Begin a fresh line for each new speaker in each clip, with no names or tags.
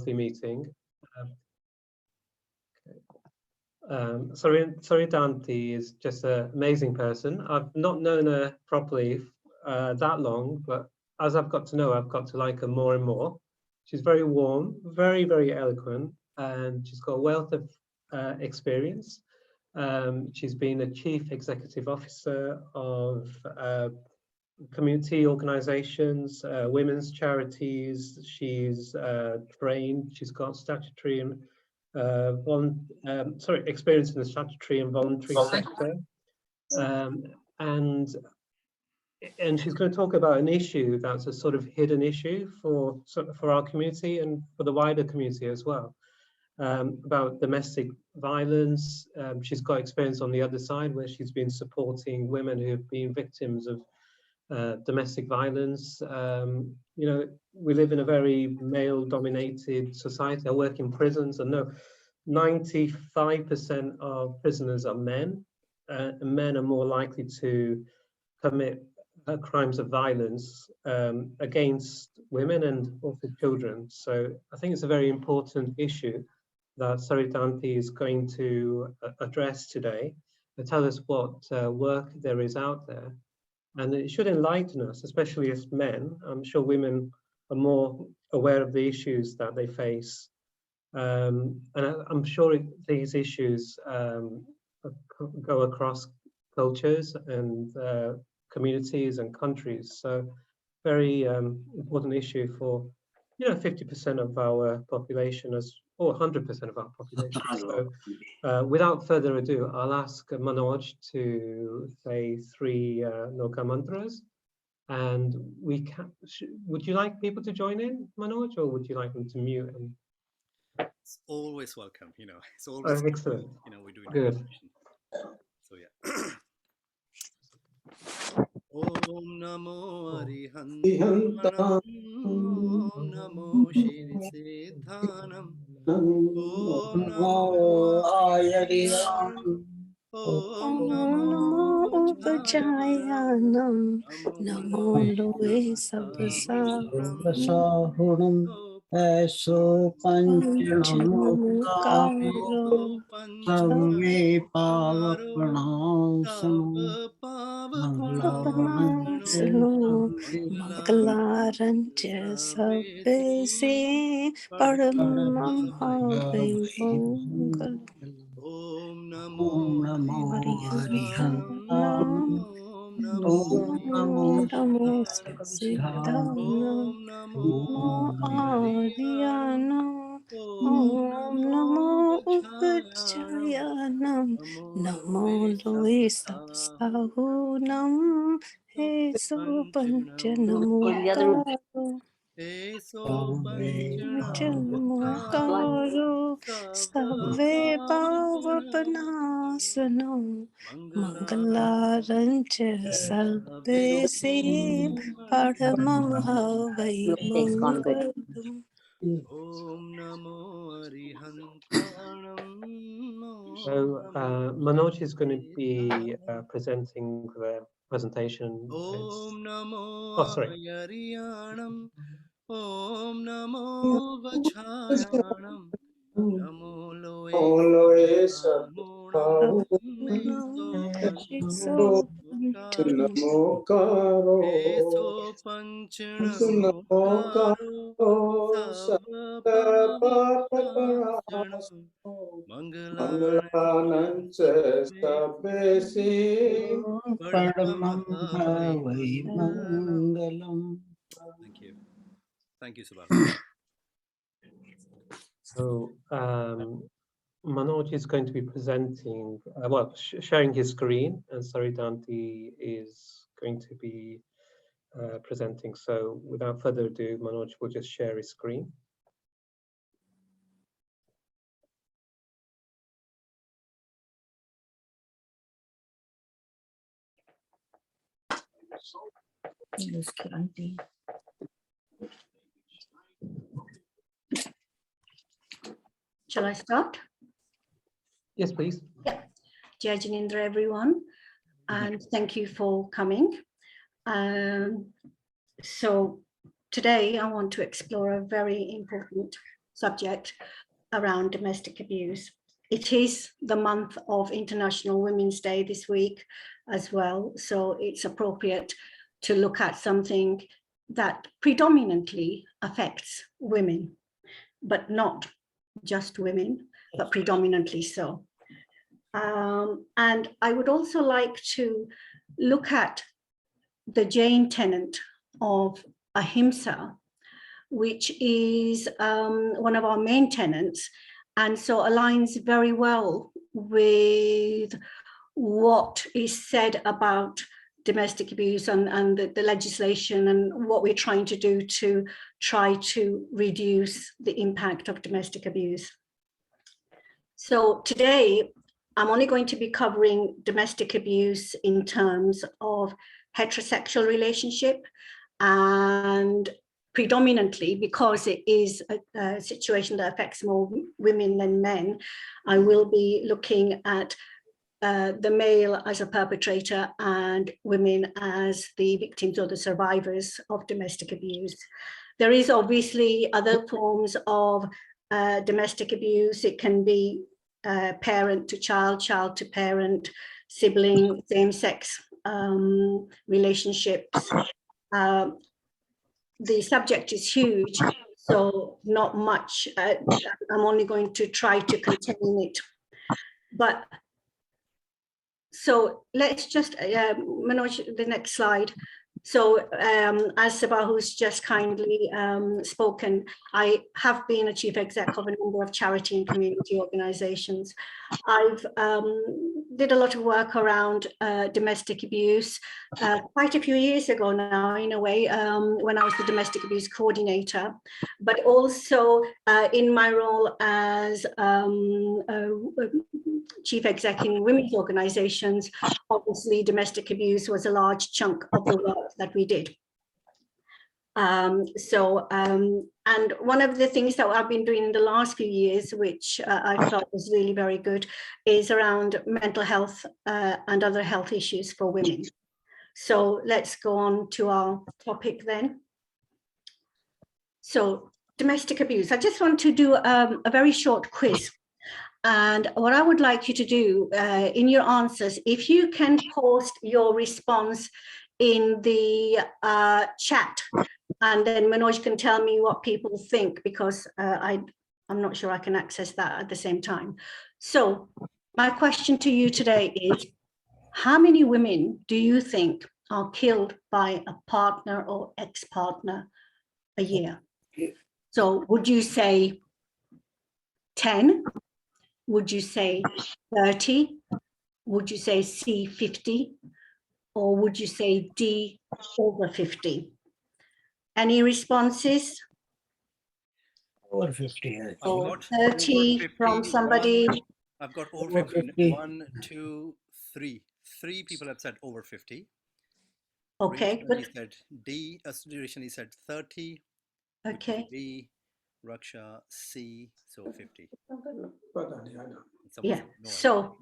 meeting. Sarita is just an amazing person. I've not known her properly that long, but as I've got to know her, I've got to like her more and more. She's very warm, very, very eloquent, and she's got a wealth of experience. She's been a chief executive officer of community organizations, women's charities. She's trained, she's got statutory and experience in the statutory and voluntary sector. And she's going to talk about an issue that's a sort of hidden issue for our community and for the wider community as well, about domestic violence. She's got experience on the other side where she's been supporting women who have been victims of domestic violence. You know, we live in a very male-dominated society. I work in prisons and know 95% of prisoners are men, and men are more likely to commit crimes of violence against women and also children. So I think it's a very important issue that Sarita is going to address today, to tell us what work there is out there. And it should enlighten us, especially as men. I'm sure women are more aware of the issues that they face. And I'm sure these issues go across cultures and communities and countries. So very important issue for, you know, 50% of our population, or 100% of our population. So without further ado, I'll ask Manoj to say 3 Noka mantras, and would you like people to join in, Manoj, or would you like them to mute? And
it's always welcome, you know. It's always
excellent.
You know, we're doing
good.
So yeah. Om Namo Arihantanam, Om Namo Shri Siddhanam, Om Namo Arihantanam, Om Namo
Upajayanam, Namo Loe Sabasahunam, Eso Panchanamukaro, Samme Pavapanasano, Mangalarancha Sabbe Se Paramam Have Mangal.
Om Namo
Arihantanam,
Om
Namo Siddhanam,
Om Namo
Ariyanam, Om Namo Upajayanam, Namo Loe Sabasahunam, Eso Panchanamukaro,
Eso
Panchanamukaro, Sabbe Pavapanasano, Mangalarancha Sabbe Se Paramam Havai Mangalam.
Om Namo Arihantanam.
So Manoj is going to be presenting the presentation.
Om Namo Ariyanam, Om Namo Vachayanam, Namo Loe Sabunam, Eso Panchanamukaro, Sabbapapanasano, Mangalanancha Sabbe Se Paramam Havai Mangalam. Thank you. Thank you, Subhash.
So Manoj is going to be presenting, sharing his screen, and Sarita is going to be presenting. So without further ado, Manoj will just share his screen.
Shall I start?
Yes, please.
Yeah. Jai Janindra, everyone, and thank you for coming. So today I want to explore a very important subject around domestic abuse. It is the month of International Women's Day this week as well, so it's appropriate to look at something that predominantly affects women, but not just women, but predominantly so. And I would also like to look at the Jain tenet of ahimsa, which is one of our main tenets, and so aligns very well with what is said about domestic abuse and the legislation and what we're trying to do to try to reduce the impact of domestic abuse. So today, I'm only going to be covering domestic abuse in terms of heterosexual relationship, and predominantly because it is a situation that affects more women than men, I will be looking at the male as a perpetrator and women as the victims or the survivors of domestic abuse. There is obviously other forms of domestic abuse. It can be parent to child, child to parent, sibling, same-sex relationships. The subject is huge, so not much. I'm only going to try to contain it. But so let's just, Manoj, the next slide. So as Sabahu's just kindly spoken, I have been a chief exec of a number of charity and community organizations. I've did a lot of work around domestic abuse quite a few years ago now, in a way, when I was the domestic abuse coordinator, but also in my role as chief exec in women's organizations. Obviously, domestic abuse was a large chunk of the work that we did. And one of the things that I've been doing in the last few years, which I thought was really very good, is around mental health and other health issues for women. So let's go on to our topic then. So domestic abuse. I just want to do a very short quiz. And what I would like you to do in your answers, if you can post your response in the chat, and then Manoj can tell me what people think, because I'm not sure I can access that at the same time. So my question to you today is, how many women do you think are killed by a partner or ex-partner a year? So would you say 10? Would you say 30? Would you say C, 50? Or would you say D, over 50? Any responses?
Over 50.
Or 30 from somebody?
I've got over 50. 1, 2, 3. 3 people have said over 50.
Okay, good.
Said D, Duration said 30.
Okay.
B, Raksha, C, so 50.
Yeah, so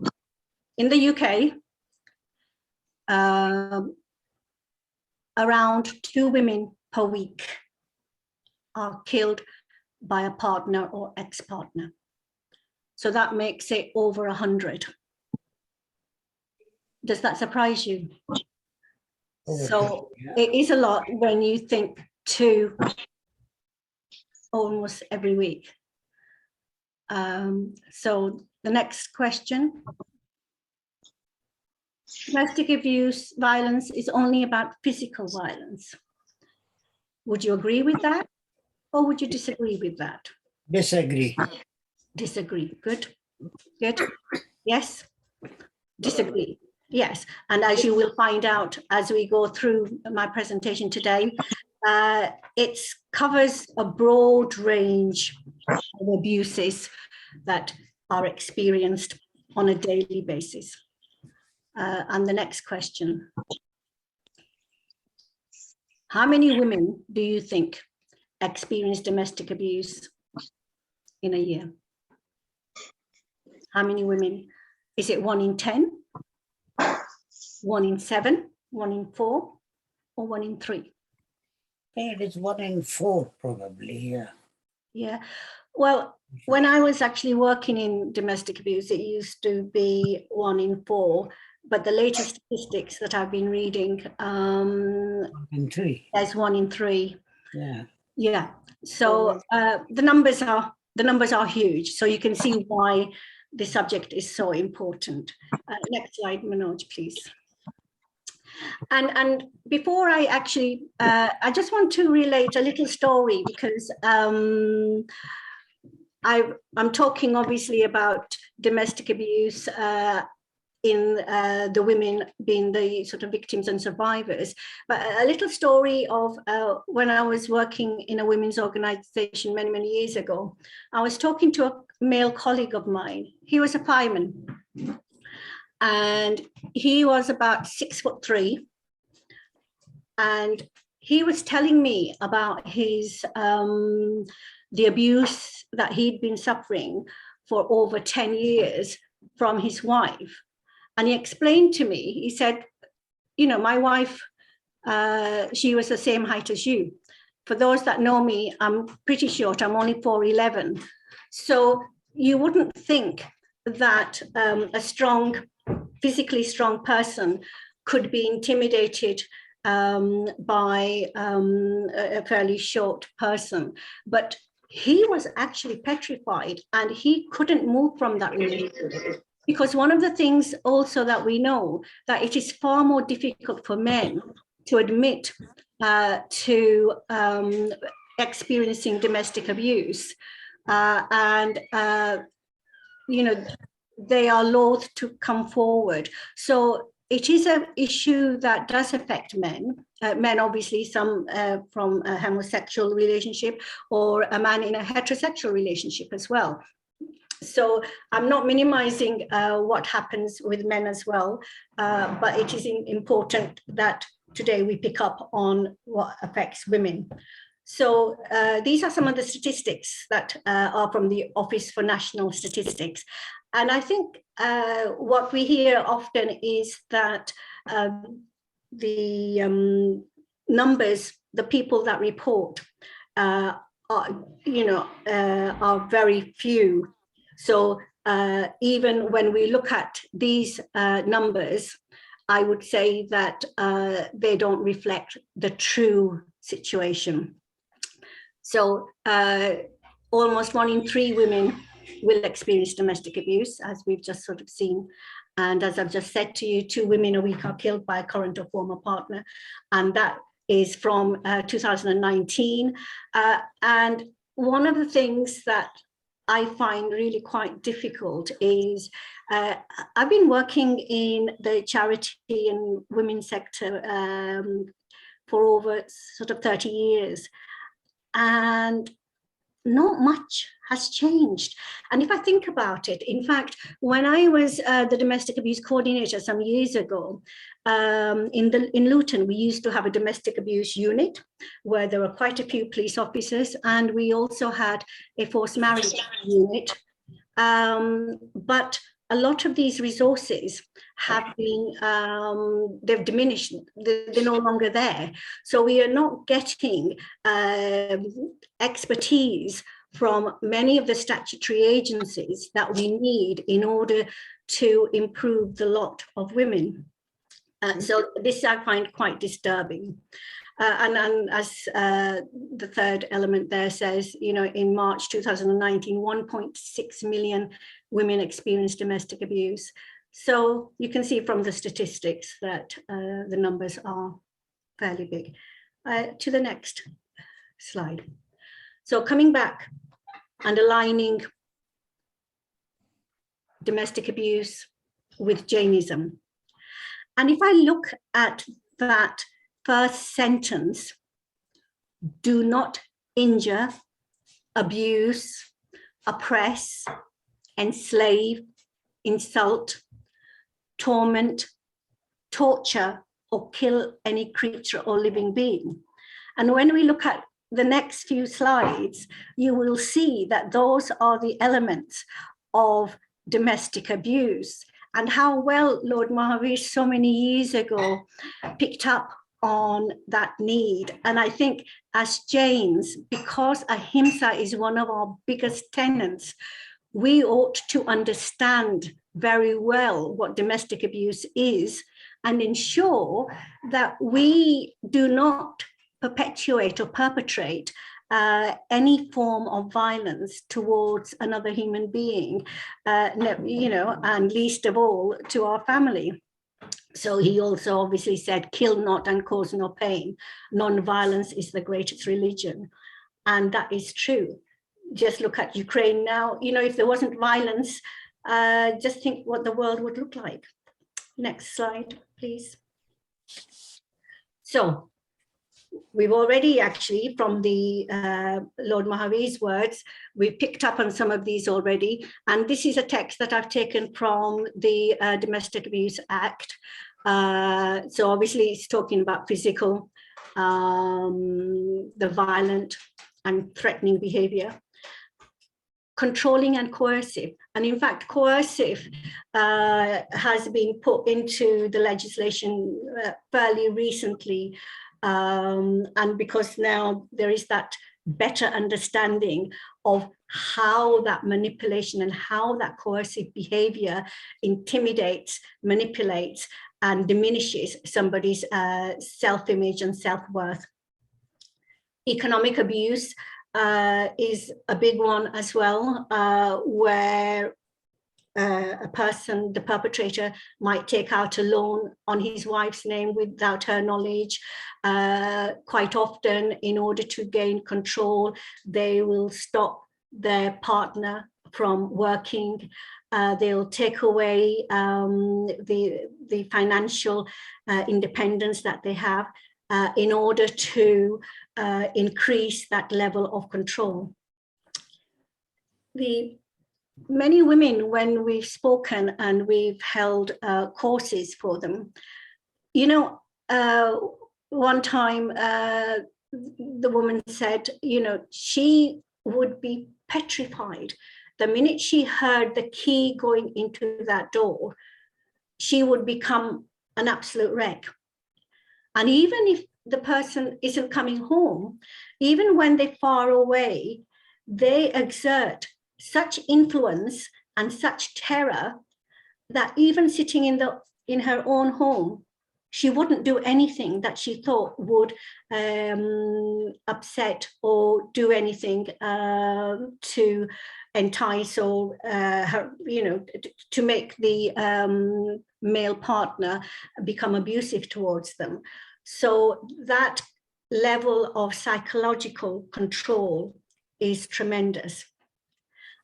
in the UK, around 2 women per week are killed by a partner or ex-partner. So that makes it over 100. Does that surprise you? So it is a lot when you think 2 almost every week. So the next question. Domestic abuse violence is only about physical violence. Would you agree with that? Or would you disagree with that?
Disagree.
Disagree. Good. Good. Yes. Disagree. Yes. And as you will find out as we go through my presentation today, it covers a broad range of abuses that are experienced on a daily basis. And the next question. How many women do you think experience domestic abuse in a year? How many women? Is it 1 in 10? 1 in 7? 1 in 4? Or 1 in 3?
It is 1 in 4 probably, yeah.
Yeah. Well, when I was actually working in domestic abuse, it used to be 1 in 4, but the latest statistics that I've been reading,
1 in 3.
there's 1 in 3.
Yeah.
Yeah. So the numbers are huge. So you can see why the subject is so important. Next slide, Manoj, please. And before I actually, I just want to relate a little story, because I'm talking obviously about domestic abuse in the women being the sort of victims and survivors, but a little story of when I was working in a women's organization many, many years ago. I was talking to a male colleague of mine. He was a fireman, and he was about 6'3", and he was telling me about his the abuse that he'd been suffering for over 10 years from his wife. And he explained to me, he said, you know, my wife, she was the same height as you. For those that know me, I'm pretty short, I'm only 4'11". So you wouldn't think that a strong, physically strong person could be intimidated by a fairly short person. But he was actually petrified, and he couldn't move from that relationship. Because one of the things also that we know, that it is far more difficult for men to admit to experiencing domestic abuse. You know, they are loath to come forward. So it is an issue that does affect men. Men, obviously, some from a homosexual relationship, or a man in a heterosexual relationship as well. So I'm not minimizing what happens with men as well, but it is important that today we pick up on what affects women. So these are some of the statistics that are from the Office for National Statistics. And I think what we hear often is that the numbers, the people that report are very few. So even when we look at these numbers, I would say that they don't reflect the true situation. So almost 1 in 3 women will experience domestic abuse, as we've just sort of seen. And as I've just said to you, 2 women a week are killed by a current or former partner. And that is from 2019. And one of the things that I find really quite difficult is I've been working in the charity and women's sector for over sort of 30 years, and not much has changed. And if I think about it, in fact, when I was the domestic abuse coordinator some years ago, in Luton, we used to have a domestic abuse unit where there were quite a few police officers, and we also had a forced marriage unit. But a lot of these resources have been, they've diminished, they're no longer there. So we are not getting expertise from many of the statutory agencies that we need in order to improve the lot of women. So this I find quite disturbing. And as the third element there says, you know, in March 2019, 1.6 million women experienced domestic abuse. So you can see from the statistics that the numbers are fairly big. To the next slide. So coming back and aligning domestic abuse with Jainism. And if I look at that first sentence, do not injure, abuse, oppress, enslave, insult, torment, torture, or kill any creature or living being. And when we look at the next few slides, you will see that those are the elements of domestic abuse, and how well Lord Mahavir so many years ago picked up on that need. And I think as Jains, because ahimsa is one of our biggest tenets, we ought to understand very well what domestic abuse is and ensure that we do not perpetuate or perpetrate any form of violence towards another human being, and least of all to our family. So he also obviously said, kill not and cause no pain. Non-violence is the greatest religion. And that is true. Just look at Ukraine now. If there wasn't violence, just think what the world would look like. Next slide, please. So we've already actually, from the Lord Mahavir's words, we picked up on some of these already. And this is a text that I've taken from the Domestic Abuse Act. So obviously it's talking about physical, the violent and threatening behavior. Controlling and coercive. And in fact, coercive has been put into the legislation fairly recently. And because now there is that better understanding of how that manipulation and how that coercive behavior intimidates, manipulates, and diminishes somebody's self-image and self-worth. Economic abuse is a big one as well, where a person, the perpetrator, might take out a loan on his wife's name without her knowledge. Quite often, in order to gain control, they will stop their partner from working. They'll take away the financial independence that they have in order to increase that level of control. Many women, when we've spoken and we've held courses for them, one time the woman said, she would be petrified. The minute she heard the key going into that door, she would become an absolute wreck. And even if the person isn't coming home, even when they're far away, they exert such influence and such terror that even sitting in her own home, she wouldn't do anything that she thought would upset or do anything to entice or her, to make the male partner become abusive towards them. So that level of psychological control is tremendous.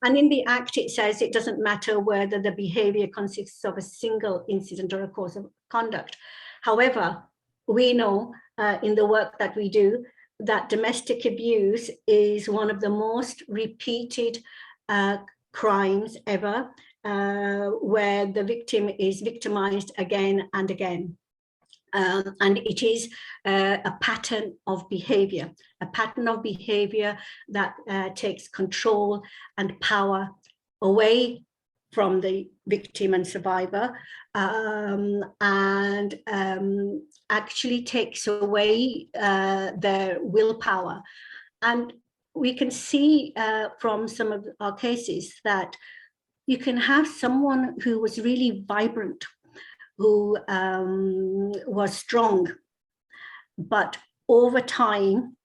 And in the Act, it says it doesn't matter whether the behavior consists of a single incident or a course of conduct. However, we know in the work that we do that domestic abuse is one of the most repeated crimes ever, where the victim is victimized again and again. And it is a pattern of behavior that takes control and power away from the victim and survivor, and actually takes away their willpower. And we can see from some of our cases that you can have someone who was really vibrant, who was strong, but over time,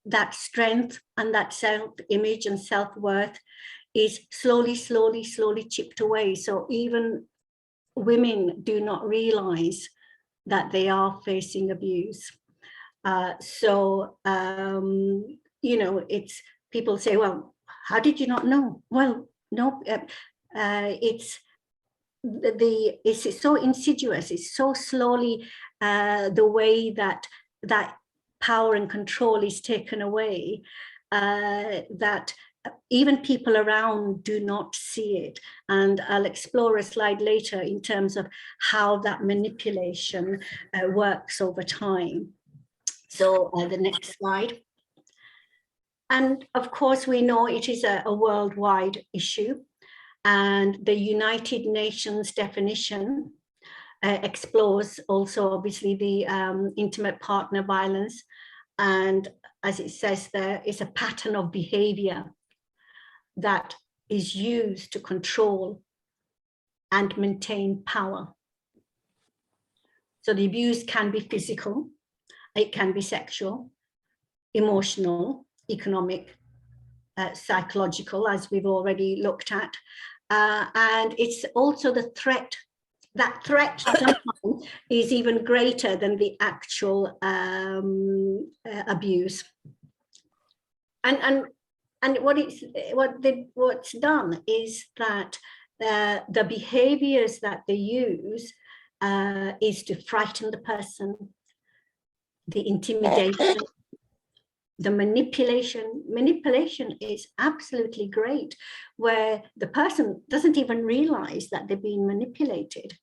that strength and that self-image and self-worth is slowly chipped away. So even women do not realize that they are facing abuse. It's people say, well, how did you not know? Well, no, it's so insidious, it's so slowly the way that power and control is taken away, that even people around do not see it. And I'll explore a slide later in terms of how that manipulation works over time. So the next slide. And of course, we know it is a worldwide issue. And the United Nations definition explores also obviously the intimate partner violence. And as it says there, it's a pattern of behavior that is used to control and maintain power. So the abuse can be physical, it can be sexual, emotional, economic, psychological, as we've already looked at. And it's also the threat. That threat sometimes is even greater than the actual abuse. And what's done is that the behaviors that they use is to frighten the person, the intimidation, the manipulation. Manipulation is absolutely great, where the person doesn't even realize that they're being manipulated.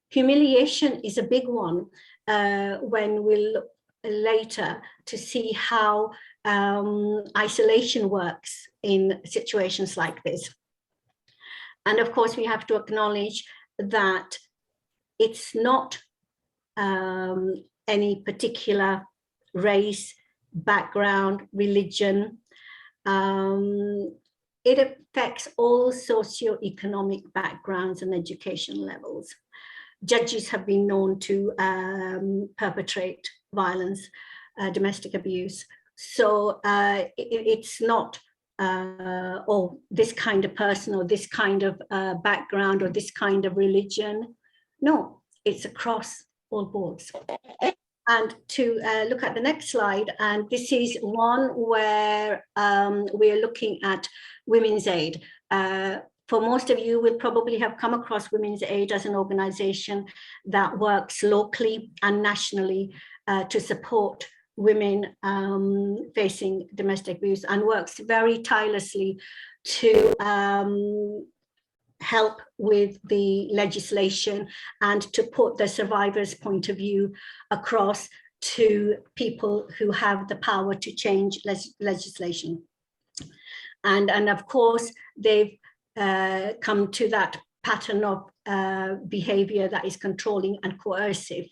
Humiliation is a big one when we'll look later to see how isolation works in situations like this. And of course, we have to acknowledge that it's not any particular race, background, religion. It affects all socioeconomic backgrounds and education levels. Judges have been known to perpetrate violence, domestic abuse. So it's not, oh, this kind of person or this kind of background or this kind of religion. No, it's across all boards. And to look at the next slide, and this is one where we're looking at Women's Aid. For most of you will probably have come across Women's Aid as an organization that works locally and nationally to support women facing domestic abuse, and works very tirelessly to help with the legislation and to put the survivor's point of view across to people who have the power to change legislation. And of course, they've come to that pattern of behavior that is controlling and coercive.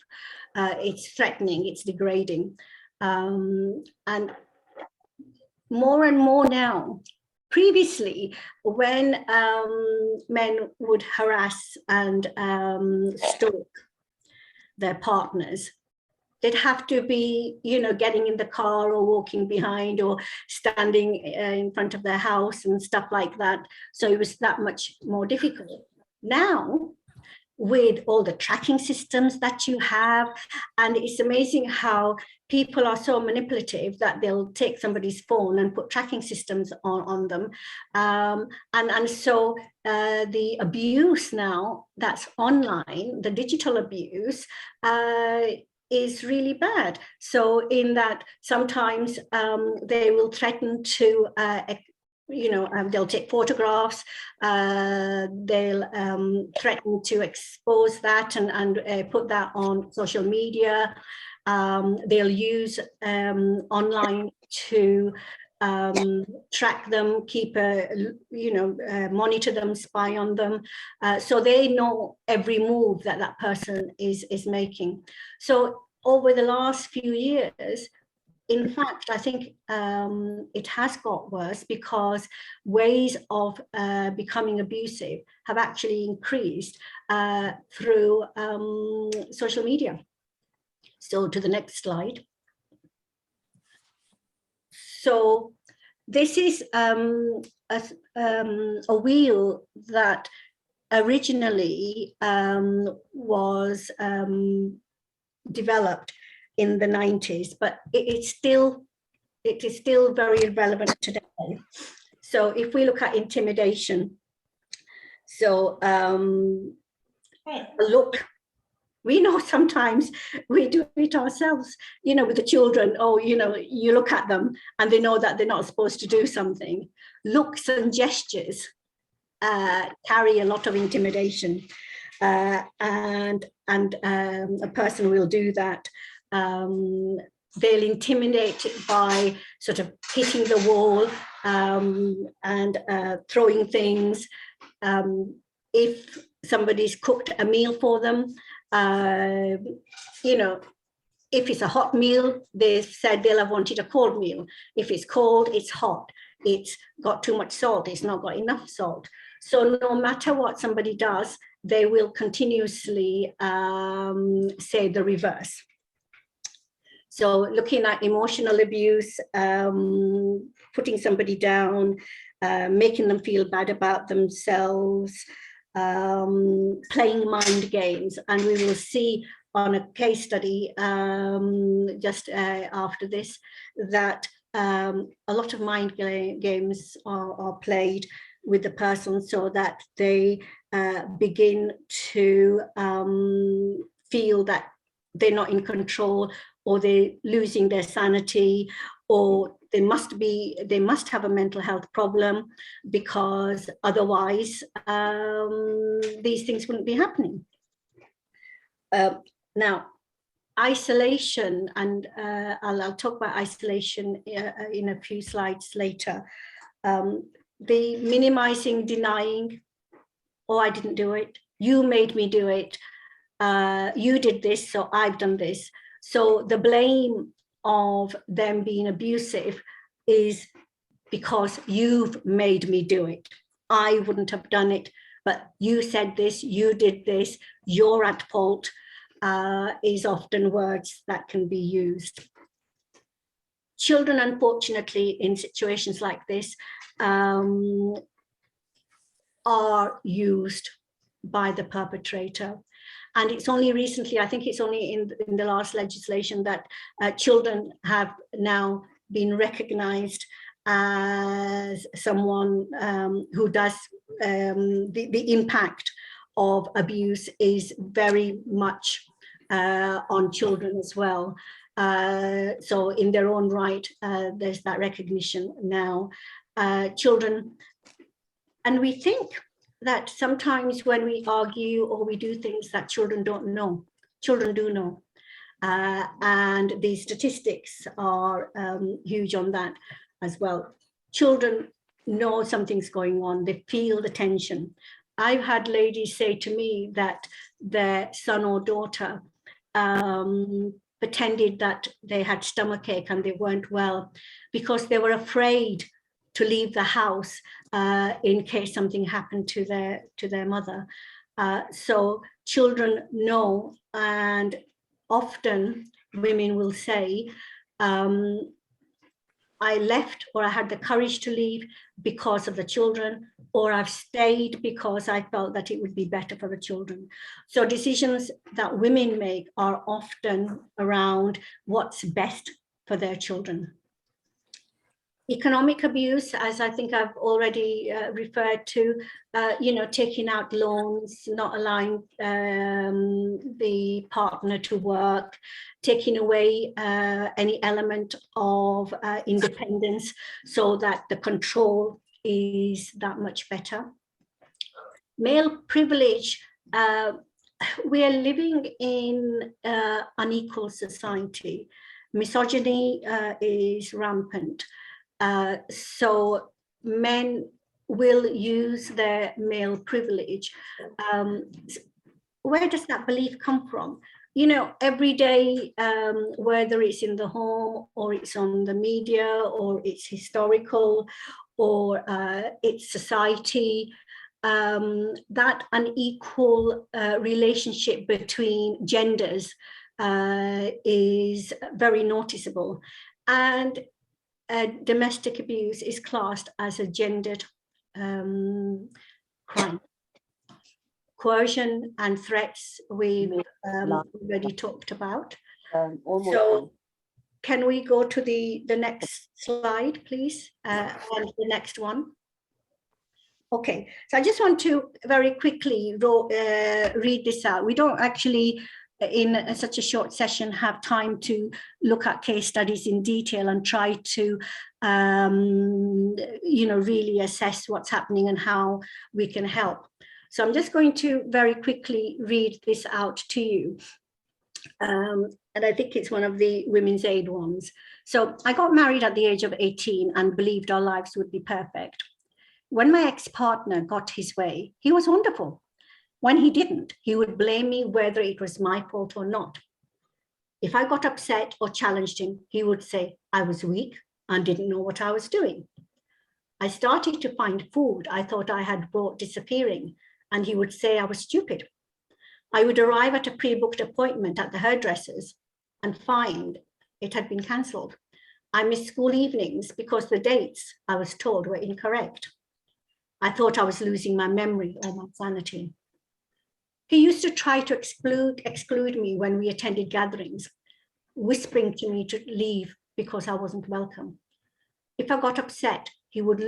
It's threatening, it's degrading. And more now. Previously, when men would harass and stalk their partners, they'd have to be, getting in the car or walking behind or standing in front of their house and stuff like that. So it was that much more difficult. Now, with all the tracking systems that you have, and it's amazing how people are so manipulative that they'll take somebody's phone and put tracking systems on them. And so the abuse now that's online, the digital abuse, is really bad. So in that sometimes they will threaten to they'll take photographs, they'll threaten to expose that and put that on social media. They'll use online to track them, keep monitor them, spy on them. So they know every move that that person is making. So over the last few years, in fact, I think it has got worse because ways of becoming abusive have actually increased through social media. So to the next slide. So this is a wheel that originally was developed in the 90s, but it is still very relevant today. So if we look at intimidation, so look, we know sometimes we do it ourselves, with the children. Oh, you look at them and they know that they're not supposed to do something. Looks and gestures carry a lot of intimidation, and a person will do that. They'll intimidate it by sort of hitting the wall and throwing things. If somebody's cooked a meal for them, You know, if it's a hot meal, they said they'll have wanted a cold meal. If it's cold, it's hot. It's got too much salt. It's not got enough salt. So no matter what somebody does, they will continuously say the reverse. So looking at emotional abuse, putting somebody down, making them feel bad about themselves, playing mind games. And we will see on a case study just after this that a lot of mind games are played with the person so that they begin to feel that they're not in control, or they're losing their sanity, or they must have a mental health problem, because otherwise these things wouldn't be happening. Now, isolation, and I'll talk about isolation in a few slides later. The minimizing, denying, oh, I didn't do it, you made me do it, you did this, so I've done this. So the blame of them being abusive is because you've made me do it. I wouldn't have done it, but you said this, you did this, you're at fault, is often words that can be used. Children, unfortunately, in situations like this, are used by the perpetrator. And it's only recently, I think it's only in the last legislation, that children have now been recognized as someone who does, the impact of abuse is very much on children as well. So in their own right, there's that recognition now. Children, and we think that sometimes when we argue or we do things that children don't know, children do know. And the statistics are huge on that as well. Children know something's going on, they feel the tension. I've had ladies say to me that their son or daughter pretended that they had stomachache and they weren't well because they were afraid to leave the house in case something happened to their mother. So children know, and often women will say, I left, or I had the courage to leave because of the children, or I've stayed because I felt that it would be better for the children. So decisions that women make are often around what's best for their children. Economic abuse, as I think I've already referred to, taking out loans, not allowing the partner to work, taking away any element of independence so that the control is that much better. Male privilege, we are living in an unequal society. Misogyny is rampant. So men will use their male privilege. Where does that belief come from? You know, every day, whether it's in the home or it's on the media or it's historical or it's society, that unequal relationship between genders is very noticeable. And domestic abuse is classed as a gendered crime. Coercion and threats we've already talked about. So can we go to the next slide, please? And the next one. Okay, so I just want to very quickly read this out. We don't actually, in such a short session, have time to look at case studies in detail and try to, really assess what's happening and how we can help. So I'm just going to very quickly read this out to you. And I think it's one of the Women's Aid ones. So I got married at the age of 18 and believed our lives would be perfect. When my ex-partner got his way, he was wonderful. When he didn't, he would blame me whether it was my fault or not. If I got upset or challenged him, he would say I was weak and didn't know what I was doing. I started to find food I thought I had brought disappearing, and he would say I was stupid. I would arrive at a pre-booked appointment at the hairdresser's and find it had been cancelled. I missed school evenings because the dates I was told were incorrect. I thought I was losing my memory or my sanity. He used to try to exclude me when we attended gatherings, whispering to me to leave because I wasn't welcome. If I got upset, he would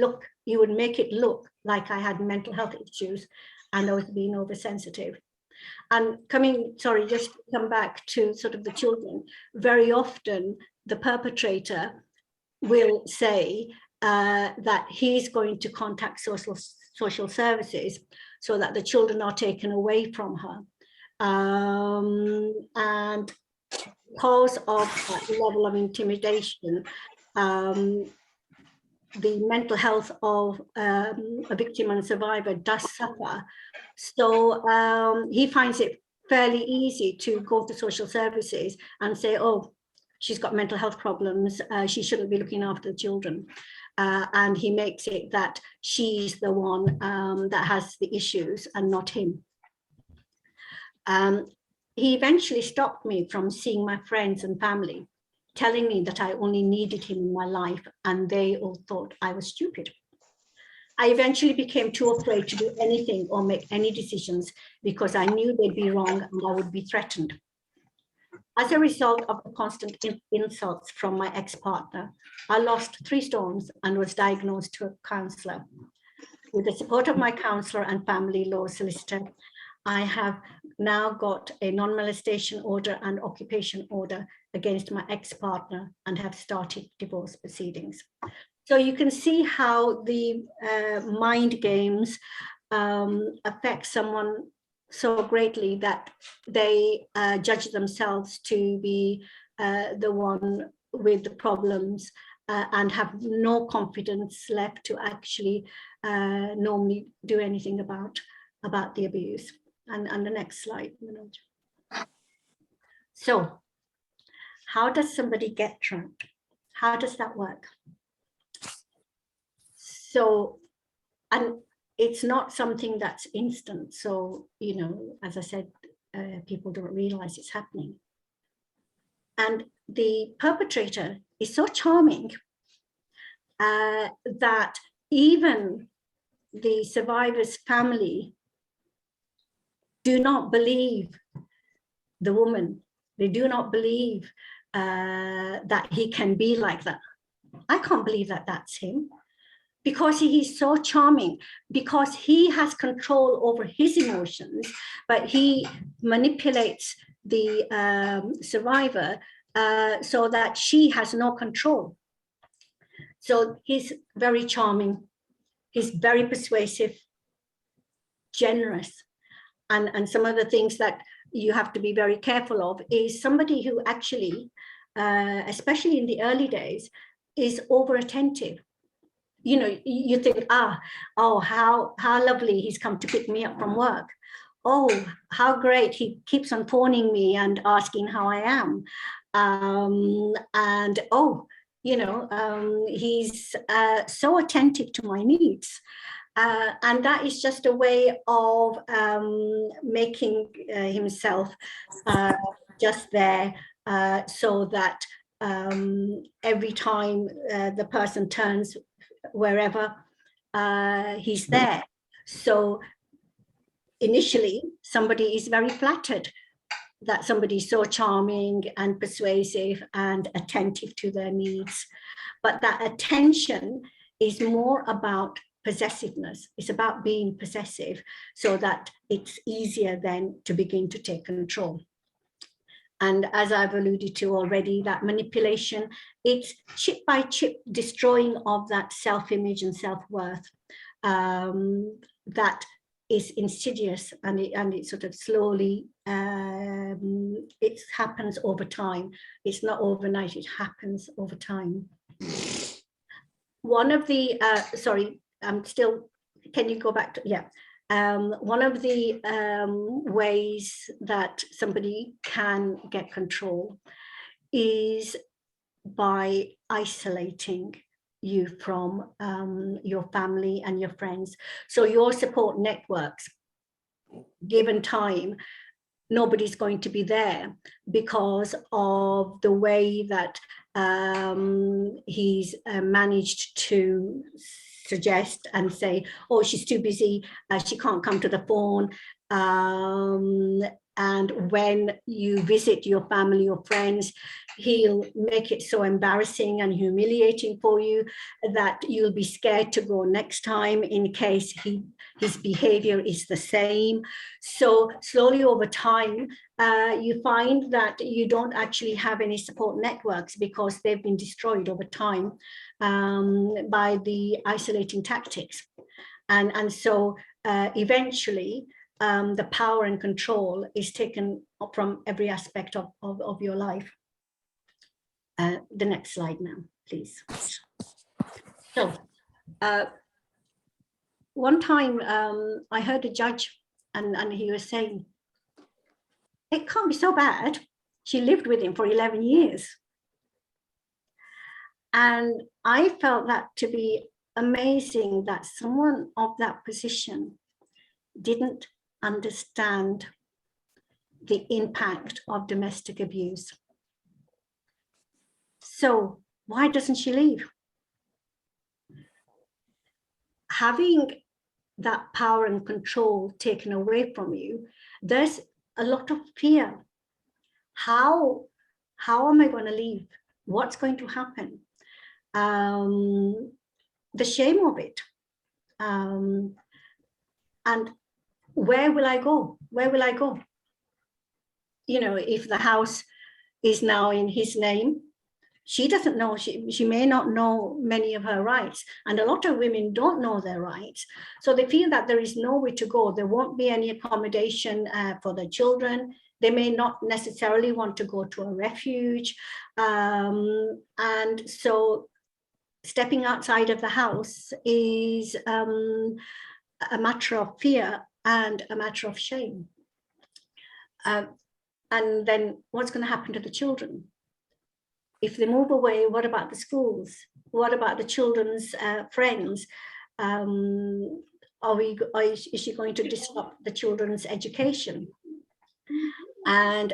make it look like I had mental health issues and I was being oversensitive. And just to come back to sort of the children, very often the perpetrator will say that he's going to contact social services so that the children are taken away from her. And because of that level of intimidation, the mental health of a victim and survivor does suffer. So he finds it fairly easy to go to social services and say, oh, she's got mental health problems, she shouldn't be looking after the children. And he makes it that she's the one that has the issues and not him. He eventually stopped me from seeing my friends and family, telling me that I only needed him in my life and they all thought I was stupid. I eventually became too afraid to do anything or make any decisions because I knew they'd be wrong and I would be threatened. As a result of the constant insults from my ex-partner, I lost 3 stones and was diagnosed to a counsellor. With the support of my counsellor and family law solicitor, I have now got a non-molestation order and occupation order against my ex-partner and have started divorce proceedings. So you can see how the mind games affect someone so greatly that they judge themselves to be the one with the problems and have no confidence left to actually normally do anything about the abuse. And the next slide. So how does somebody get trapped? How does that work? So, and it's not something that's instant. So, you know, as I said, people don't realize it's happening. And the perpetrator is so charming that even the survivor's family do not believe the woman. They do not believe that he can be like that. I can't believe that that's him, because he is so charming, because he has control over his emotions, but he manipulates the survivor so that she has no control. So he's very charming, he's very persuasive, generous. And some of the things that you have to be very careful of is somebody who actually, especially in the early days, is over attentive. You know, you think, oh, how lovely he's come to pick me up from work. Oh, how great, he keeps on phoning me and asking how I am. And oh, you know, he's so attentive to my needs. And that is just a way of making himself just there so that every time the person turns wherever, he's there. So initially, somebody is very flattered that somebody is so charming and persuasive and attentive to their needs. But that attention is more about possessiveness. It's about being possessive so that it's easier then to begin to take control. And as I've alluded to already, that manipulation, it's chip by chip destroying of that self-image and self-worth that is insidious, and it sort of slowly, it happens over time. It's not overnight, it happens over time. One of the, sorry, I'm still, can you go back to, yeah. One of the ways that somebody can get control is by isolating you from your family and your friends. So your support networks, given time, nobody's going to be there because of the way that he's managed to suggest and say, oh, she's too busy, she can't come to the phone. And when you visit your family or friends, he'll make it so embarrassing and humiliating for you that you'll be scared to go next time in case his behavior is the same. So slowly over time, you find that you don't actually have any support networks because they've been destroyed over time by the isolating tactics. And so eventually, the power and control is taken from every aspect of your life. The next slide now, please. So one time I heard a judge and he was saying, it can't be so bad. She lived with him for 11 years. And I felt that to be amazing that someone of that position didn't understand the impact of domestic abuse. So why doesn't she leave? Having that power and control taken away from you, there's a lot of fear. How am I going to leave? What's going to happen? The shame of it. And where will I go? Where will I go? You know, if the house is now in his name, she doesn't know, she may not know many of her rights. And a lot of women don't know their rights. So they feel that there is nowhere to go. There won't be any accommodation for their children. They may not necessarily want to go to a refuge. And so stepping outside of the house is a matter of fear and a matter of shame. And then what's going to happen to the children? If they move away, what about the schools? What about the children's friends? Is she going to disrupt the children's education? And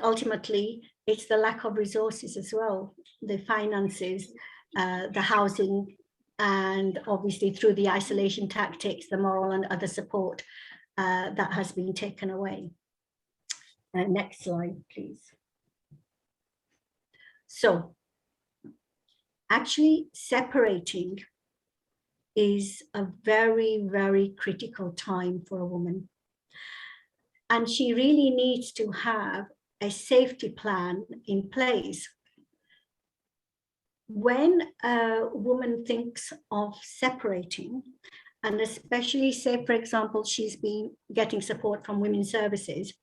ultimately, it's the lack of resources as well, the finances, the housing, and obviously through the isolation tactics, the moral and other support that has been taken away. Next slide, please. So actually separating is a very, very critical time for a woman. And she really needs to have a safety plan in place. When a woman thinks of separating, and especially say, for example, she's been getting support from women's services,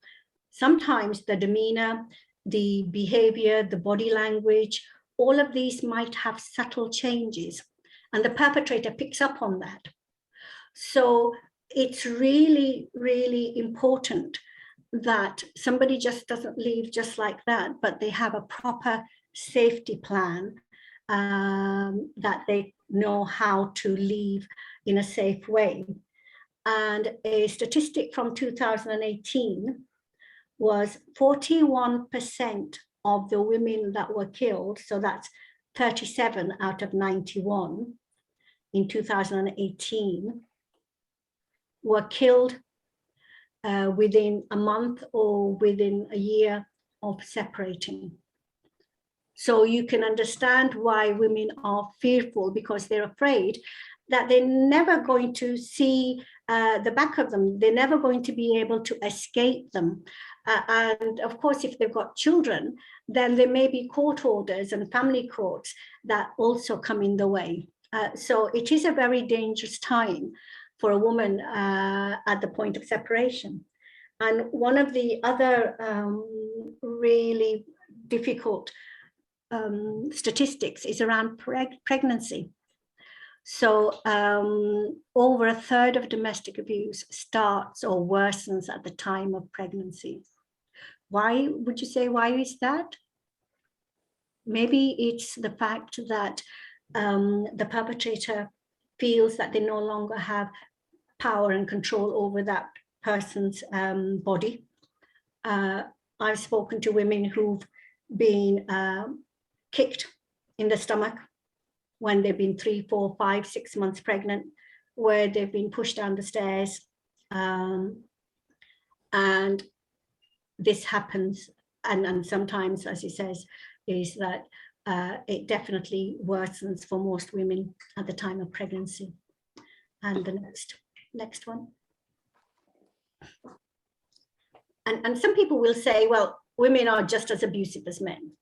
sometimes the demeanor, the behavior, the body language, all of these might have subtle changes, and the perpetrator picks up on that. So it's really, really important that somebody just doesn't leave just like that, but they have a proper safety plan that they know how to leave in a safe way. And a statistic from 2018 was 41% of the women that were killed, so that's 37 out of 91 in 2018, were killed within a month or within a year of separating. So you can understand why women are fearful, because they're afraid that they're never going to see the back of them. They're never going to be able to escape them. And of course, if they've got children, then there may be court orders and family courts that also come in the way. So it is a very dangerous time for a woman at the point of separation. And one of the other really difficult statistics is around pregnancy. So over a third of domestic abuse starts or worsens at the time of pregnancy. Why would you say, why is that? Maybe it's the fact that the perpetrator feels that they no longer have power and control over that person's body. I've spoken to women who've been kicked in the stomach when they've been 3, 4, 5, 6 months pregnant, where they've been pushed down the stairs. And this happens. And sometimes, as he says, is that it definitely worsens for most women at the time of pregnancy. And the next one. And some people will say, well, women are just as abusive as men.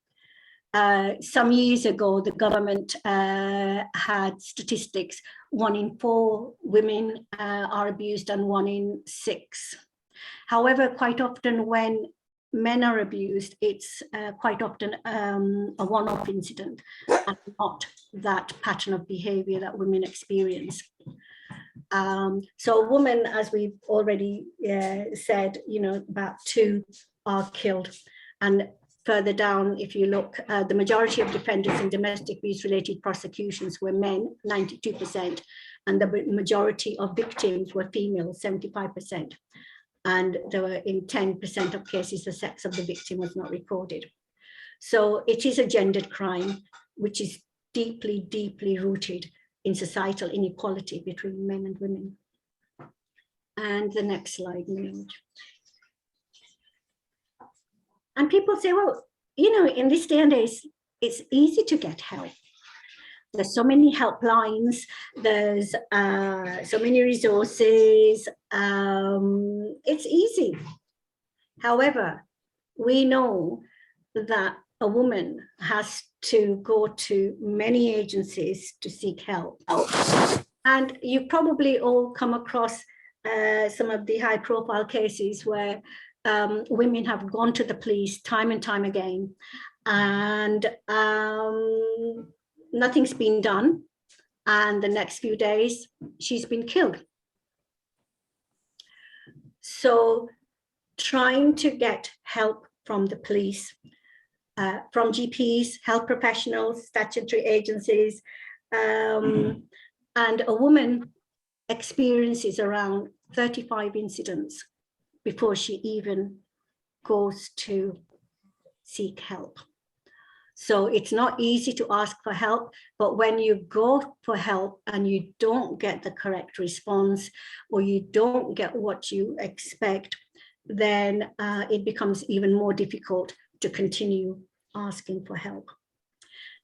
Some years ago, the government had statistics, 1 in 4 women are abused and 1 in 6. However, quite often when men are abused, it's quite often a one-off incident and not that pattern of behavior that women experience. So a woman, as we've already said, about 2 are killed. And further down, if you look, the majority of defendants in domestic abuse-related prosecutions were men, 92%, and the majority of victims were female, 75%. And there were, in 10% of cases, the sex of the victim was not recorded. So it is a gendered crime, which is deeply, deeply rooted in societal inequality between men and women. And the next slide, Manoj. And people say, well, in this day and age, it's easy to get help. There's so many helplines, there's so many resources, it's easy. However, we know that a woman has to go to many agencies to seek help. And you probably all come across some of the high profile cases where women have gone to the police time and time again, and nothing's been done. And the next few days, she's been killed. So trying to get help from the police, from GPs, health professionals, statutory agencies, and a woman experiences around 35 incidents before she even goes to seek help. So it's not easy to ask for help, but when you go for help and you don't get the correct response, or you don't get what you expect, then it becomes even more difficult to continue asking for help.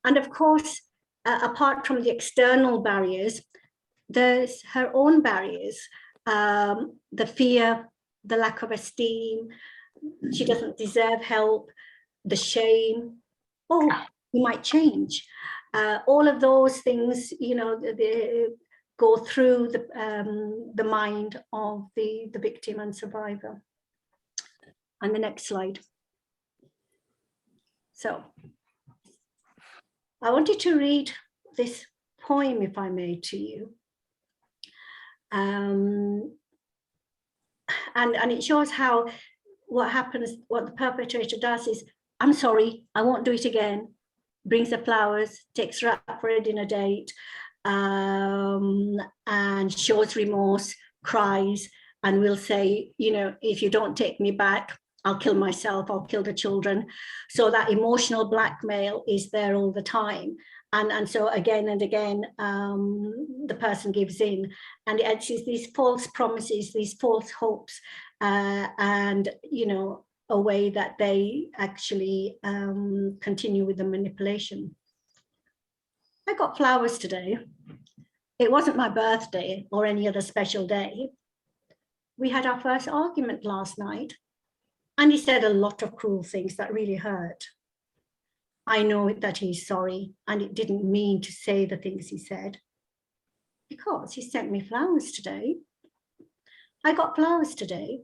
And of course, apart from the external barriers, there's her own barriers, the fear, the lack of esteem, she doesn't deserve help, the shame, oh, you might change. All of those things, they go through the mind of the victim and survivor. And the next slide. So I wanted to read this poem, if I may, to you. And it shows how what happens, what the perpetrator does is, I'm sorry, I won't do it again. Brings the flowers, takes her out for a dinner date, and shows remorse, cries, and will say, if you don't take me back, I'll kill myself, I'll kill the children. So that emotional blackmail is there all the time. And so again and again, the person gives in. And it's these false promises, these false hopes, and, a way that they actually continue with the manipulation. I got flowers today. It wasn't my birthday or any other special day. We had our first argument last night, and he said a lot of cruel things that really hurt. I know that he's sorry, and it didn't mean to say the things he said, because he sent me flowers today. I got flowers today.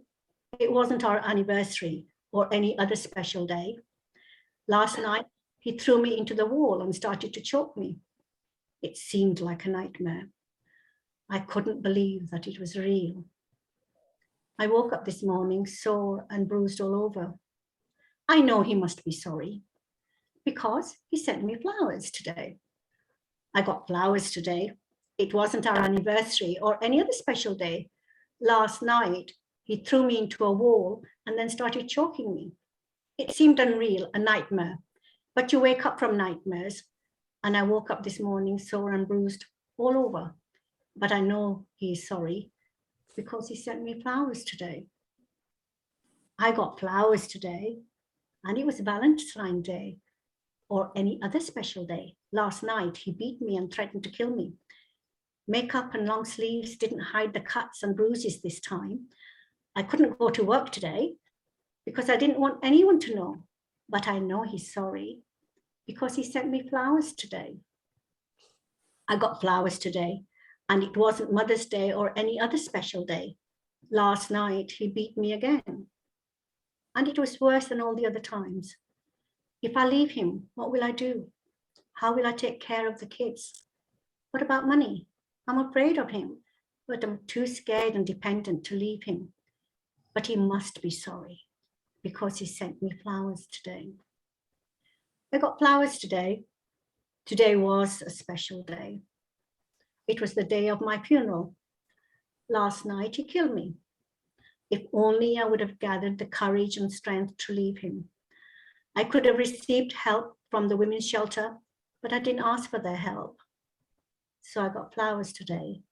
It wasn't our anniversary or any other special day. Last night, he threw me into the wall and started to choke me. It seemed like a nightmare. I couldn't believe that it was real. I woke up this morning sore and bruised all over. I know he must be sorry because he sent me flowers today. I got flowers today. It wasn't our anniversary or any other special day. Last night, he threw me into a wall and then started choking me. It seemed unreal, a nightmare. But you wake up from nightmares, and I woke up this morning sore and bruised all over. But I know he is sorry because he sent me flowers today. I got flowers today, and it was Valentine's Day or any other special day. Last night, he beat me and threatened to kill me. Makeup and long sleeves didn't hide the cuts and bruises this time. I couldn't go to work today because I didn't want anyone to know, but I know he's sorry because he sent me flowers today. I got flowers today, and it wasn't Mother's Day or any other special day. Last night, he beat me again, and it was worse than all the other times. If I leave him, what will I do? How will I take care of the kids? What about money? I'm afraid of him, but I'm too scared and dependent to leave him. But he must be sorry because he sent me flowers today. I got flowers today. Today was a special day. It was the day of my funeral. Last night, he killed me. If only I would have gathered the courage and strength to leave him. I could have received help from the women's shelter, but I didn't ask for their help. So I got flowers today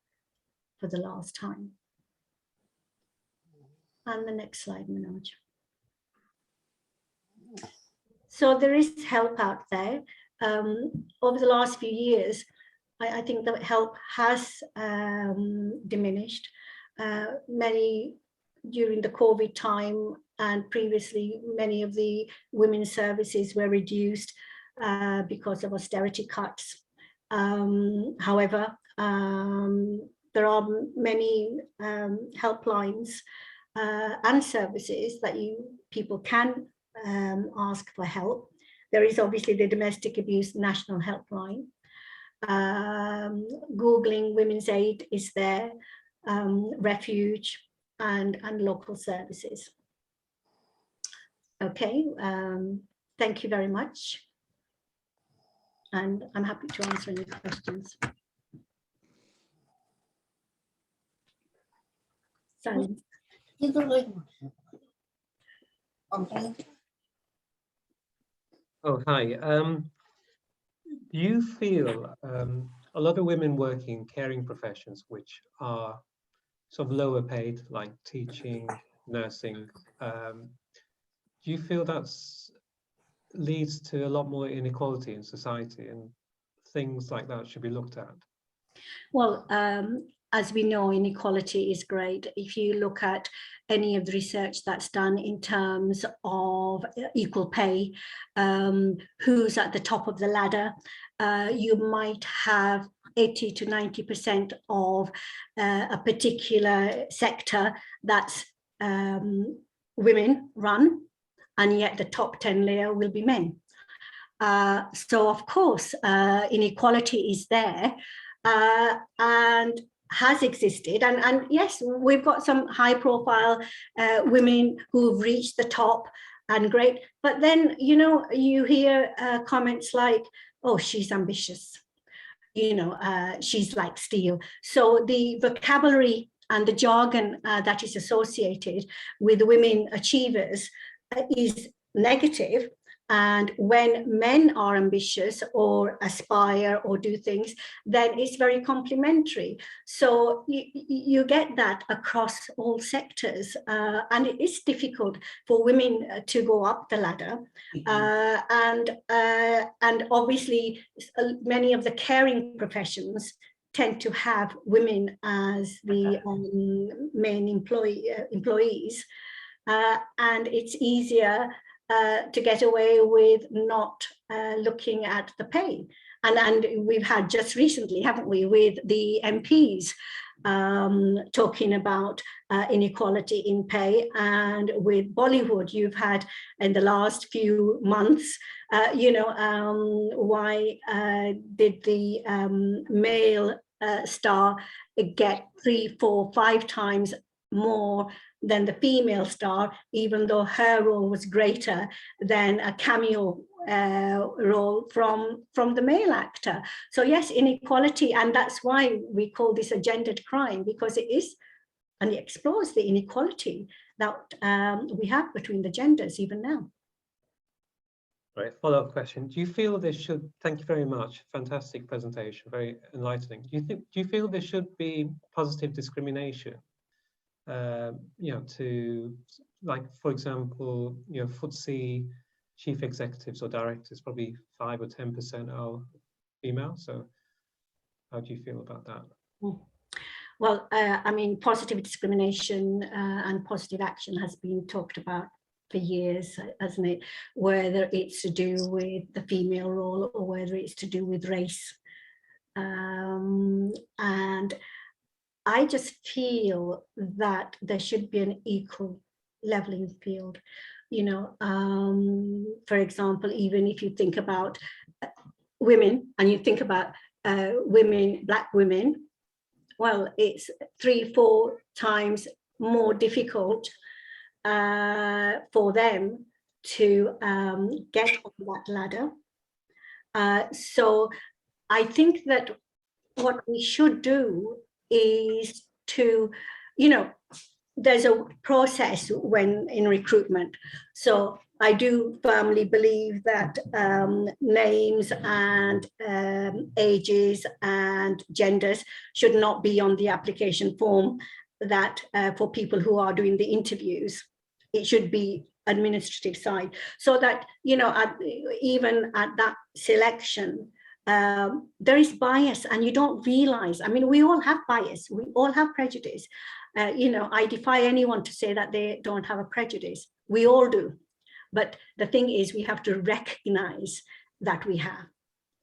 for the last time. And the next slide, Manoj. So there is help out there. Over the last few years, I think the help has diminished. Many during the COVID time and previously, many of the women's services were reduced because of austerity cuts. However, there are many helplines and services that people can ask for help. There is obviously the Domestic Abuse National Helpline. Googling Women's Aid is there, Refuge and local services. Okay, thank you very much. And I'm happy to answer any questions. Silence.
Oh, hi. Do you feel a lot of women work in caring professions which are sort of lower paid, like teaching, nursing? Do you feel that leads to a lot more inequality in society and things like that should be looked at?
Well, as we know, inequality is great. If you look at any of the research that's done in terms of equal pay, who's at the top of the ladder, you might have 80 to 90% of a particular sector that's women run, and yet the top 10 layer will be men. So of course, inequality is there and has existed. And yes, we've got some high profile women who've reached the top and great. But then, you know, you hear comments like, oh, she's ambitious. You know, she's like steel. So the vocabulary and the jargon that is associated with women achievers is negative. And when men are ambitious or aspire or do things, then it's very complimentary. So you get that across all sectors. And it is difficult for women to go up the ladder. And obviously, many of the caring professions tend to have women as the main employees. And it's easier to get away with not looking at the pay. And we've had just recently, haven't we, with the MPs, talking about inequality in pay. And with Bollywood, you've had in the last few months, why did the male star get 3, 4, 5 times more than the female star, even though her role was greater than a cameo role from the male actor. So yes, inequality, and that's why we call this a gendered crime, because it is, and it explores the inequality that we have between the genders even now.
Right, follow-up question. Do you feel this should, thank you very much, fantastic presentation, very enlightening. Do you feel there should be positive discrimination? To, like, for example, FTSE chief executives or directors, probably 5 or 10% are female. So how do you feel about that?
Well, I mean, positive discrimination and positive action has been talked about for years, hasn't it? Whether it's to do with the female role or whether it's to do with race. And I just feel that there should be an equal leveling field. For example, even if you think about women and you think about women, Black women, well, it's 3, 4 times more difficult for them to get on that ladder. So I think that what we should do is to, there's a process when in recruitment. So I do firmly believe that names and ages and genders should not be on the application form that for people who are doing the interviews. It should be administrative side, so that, even at that selection, there is bias and you don't realize. I mean, we all have bias, we all have prejudice. I defy anyone to say that they don't have a prejudice. We all do. But the thing is, we have to recognize that we have.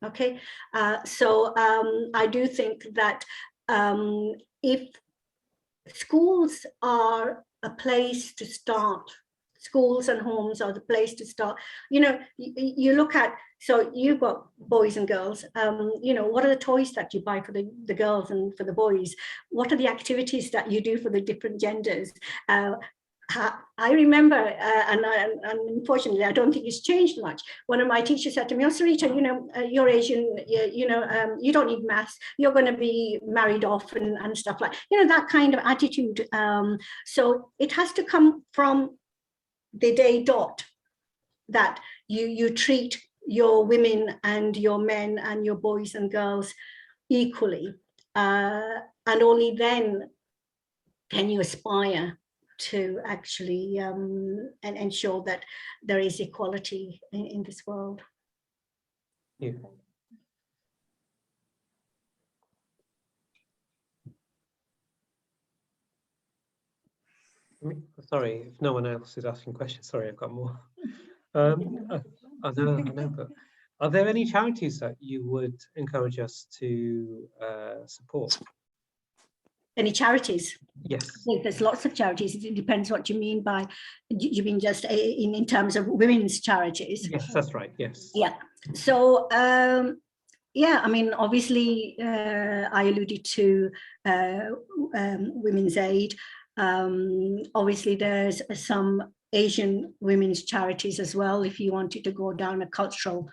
Okay. So I do think that if schools are a place to start, schools and homes are the place to start. You look at, so you've got boys and girls, what are the toys that you buy for the girls and for the boys? What are the activities that you do for the different genders? I remember, and unfortunately, I don't think it's changed much. One of my teachers said to me, "Oh, Sarita, you're Asian, you don't need maths. You're going to be married off and stuff like, that kind of attitude." So it has to come from the day dot that you treat your women and your men and your boys and girls equally, and only then can you aspire to actually and ensure that there is equality in this world.
Yeah. Sorry, if no one else is asking questions, sorry, I've got more. I know, but are there any charities that you would encourage us to support?
Any charities?
Yes.
I think there's lots of charities. It depends what you mean by, you mean just in terms of women's charities?
Yes, that's right, yes.
Yeah, so yeah, I mean, obviously I alluded to Women's Aid. Obviously there's some Asian women's charities as well, if you wanted to go down a cultural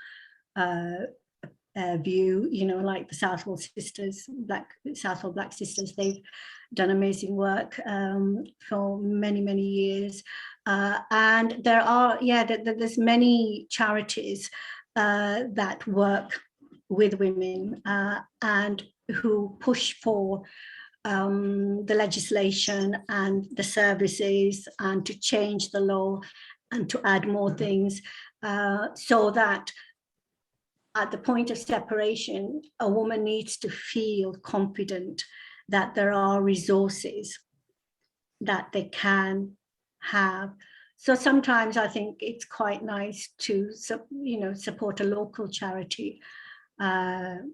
view, like the Southall Sisters, Southall Black Sisters. They've done amazing work for many, many years. And there are, there's many charities that work with women and who push for the legislation and the services and to change the law and to add more things so that at the point of separation, a woman needs to feel confident that there are resources that they can have. So sometimes I think it's quite nice to, support a local charity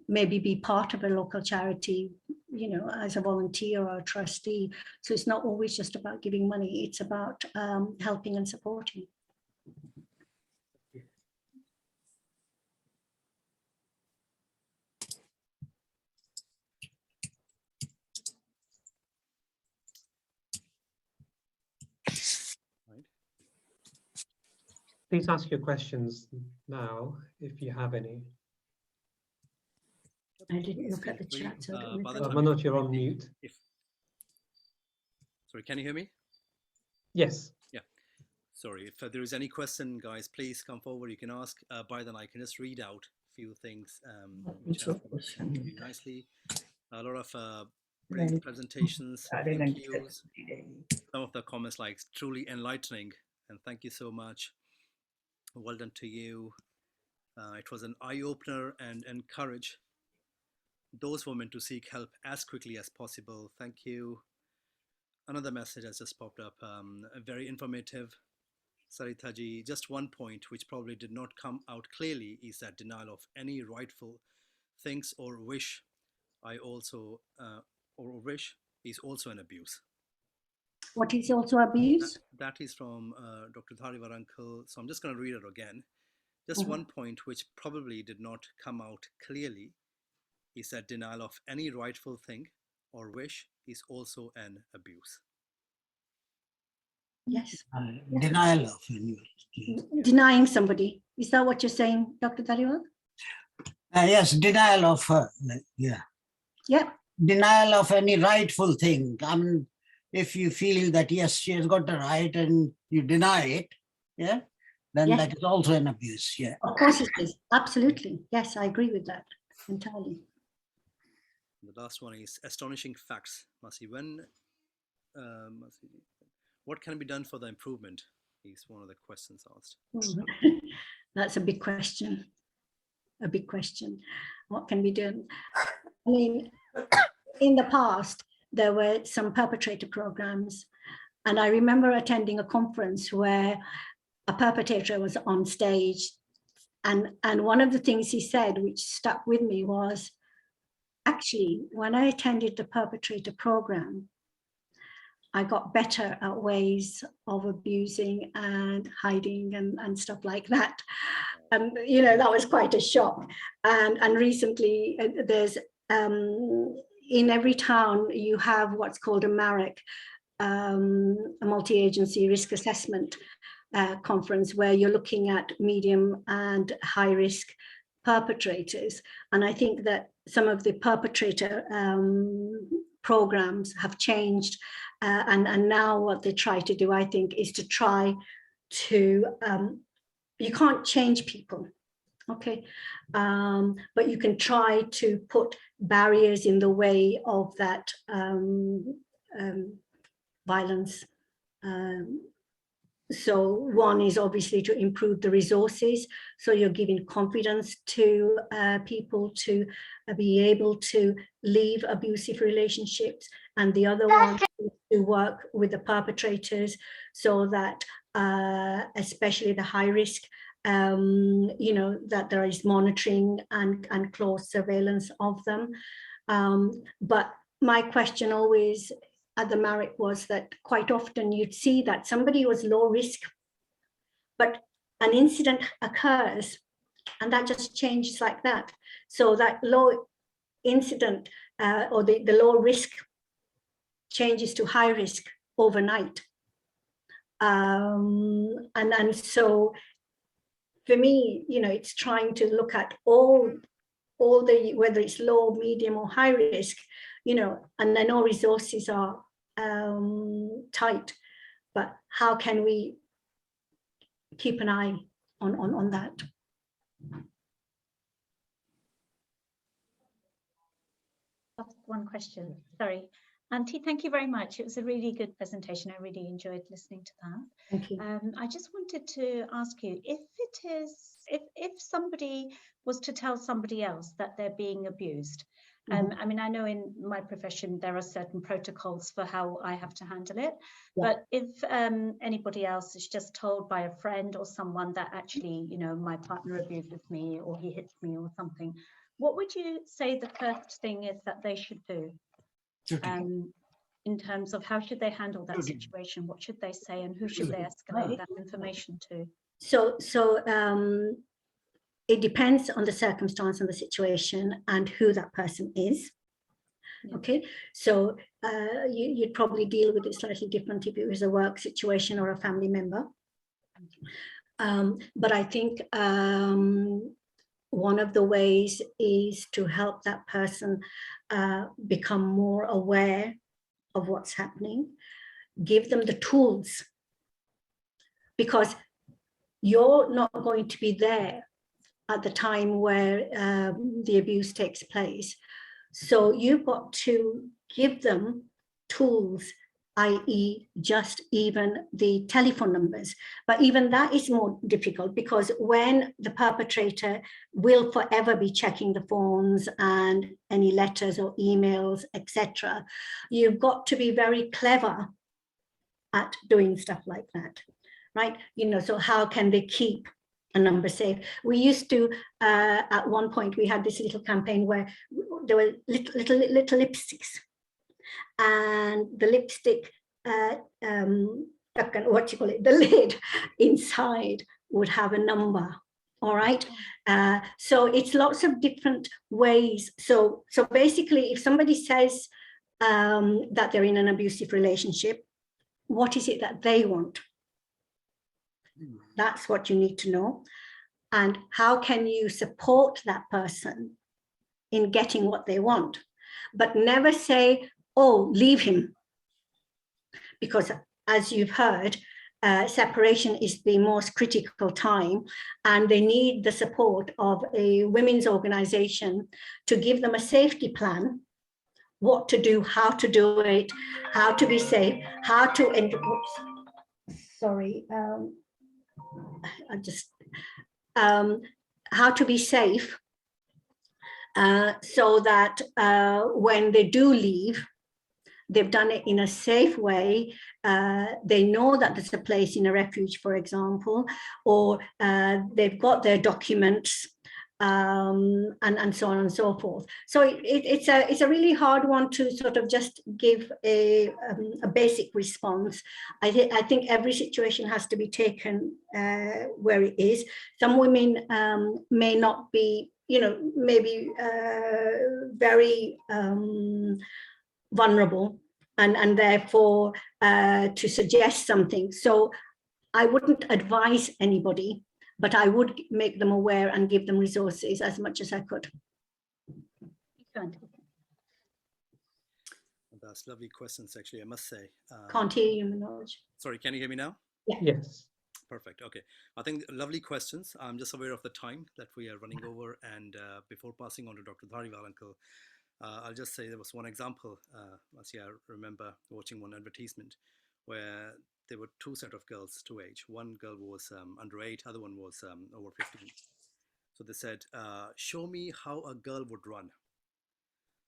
maybe be part of a local charity, you know, as a volunteer or a trustee. So it's not always just about giving money, it's about helping and supporting.
Please ask your questions now, if you have any.
I didn't look at the chat. So I don't know if I-
Manoj, you're on mute.
Sorry, can you hear me?
Yes.
Yeah. Sorry, if there is any question, guys, please come forward. You can ask. By then, I can just read out a few things which have really nicely. A lot of brilliant presentations. Thank you. Some of the comments like truly enlightening, and thank you so much. Well done to you. It was an eye-opener and encourage those women to seek help as quickly as possible. Thank you. Another message has just popped up, very informative. Sarita ji, just one point which probably did not come out clearly is that denial of any rightful things or wish or wish is also an abuse.
What is also abuse?
That is from Dr. Dhariwar uncle. So I'm just going to read it again. Just one point which probably did not come out clearly is that denial of any rightful thing or wish is also an abuse.
Yes.
Denial of
Denying somebody. Is that what you're saying, Dr. Dhariwal?
yes, denial of yeah.
Yeah.
Denial of any rightful thing. I mean, if you feel that yes, she has got the right and you deny it, yeah, then
Yes.
that is also an abuse. Yeah.
Of course it is. Absolutely. Yes, I agree with that entirely.
The last one is astonishing facts. Masi, what can be done for the improvement? Is one of the questions asked.
That's a big question. A big question. What can be done? I mean, in the past, there were some perpetrator programs. And I remember attending a conference where a perpetrator was on stage. And one of the things he said, which stuck with me, was, actually, when I attended the perpetrator program, I got better at ways of abusing and hiding and stuff like that. And, you know, that was quite a shock. And recently there's, in every town, you have what's called a MARIC, a multi-agency risk assessment conference, where you're looking at medium and high risk perpetrators. And I think that some of the perpetrator programs have changed. And now what they try to do, I think, is to try to, you can't change people, okay? But you can try to put barriers in the way of that violence. So one is obviously to improve the resources. So you're giving confidence to people to be able to leave abusive relationships. And the other one is to work with the perpetrators so that especially the high risk, you know, that there is monitoring and close surveillance of them. But my question always at the MARIC was that quite often you'd see that somebody was low risk, but an incident occurs and that just changes like that. So that low incident or the low risk changes to high risk overnight. And so for me, you know, it's trying to look at all the, whether it's low, medium or high risk, you know, and I know resources are tight, but how can we keep an eye on that?
One question, sorry. Auntie, thank you very much. It was a really good presentation. I really enjoyed listening to that.
Thank you.
I just wanted to ask you, if somebody was to tell somebody else that they're being abused, I mean, I know in my profession there are certain protocols for how I have to handle it, but if anybody else is just told by a friend or someone that actually, you know, my partner abuses me or he hits me or something, what would you say the first thing is that they should do? In terms of how should they handle that situation? What should they say, and who should they escalate that information to?
So it depends on the circumstance and the situation and who that person is.
Yeah.
Okay, so you'd probably deal with it slightly different if it was a work situation or a family member. But I think one of the ways is to help that person become more aware of what's happening, give them the tools, because you're not going to be there at the time where the abuse takes place. So you've got to give them tools, i.e. just even the telephone numbers. But even that is more difficult, because when the perpetrator will forever be checking the phones and any letters or emails, etc., you've got to be very clever at doing stuff like that, right? You know, so how can they keep a number safe? We used to, at one point, we had this little campaign where there were little lipsticks, and the lipstick, what you call it, the lid inside would have a number. All right. So it's lots of different ways. So basically, if somebody says that they're in an abusive relationship, what is it that they want? That's what you need to know. And how can you support that person in getting what they want? But never say, oh, leave him. Because as you've heard, separation is the most critical time, and they need the support of a women's organization to give them a safety plan, what to do, how to do it, how to be safe, how to, how to be safe, so that when they do leave, they've done it in a safe way. They know that there's a place in a refuge, for example, or they've got their documents, and so on and so forth. So it's a really hard one to sort of just give a basic response. I think every situation has to be taken where it is. Some women may not be, you know, maybe very vulnerable, and therefore to suggest something. So I wouldn't advise anybody, but I would make them aware and give them resources as much as I could.
That's lovely questions, actually, I must say.
Can't hear you, Manoj.
Sorry, can you hear me now?
Yeah.
Yes.
Perfect. Okay. I think lovely questions. I'm just aware of the time that we are running over, and before passing on to Dr. Dhariwal uncle, I'll just say there was one example. I remember watching one advertisement where there were two set of girls to age. One girl was under 8, other one was over 15. So they said, show me how a girl would run.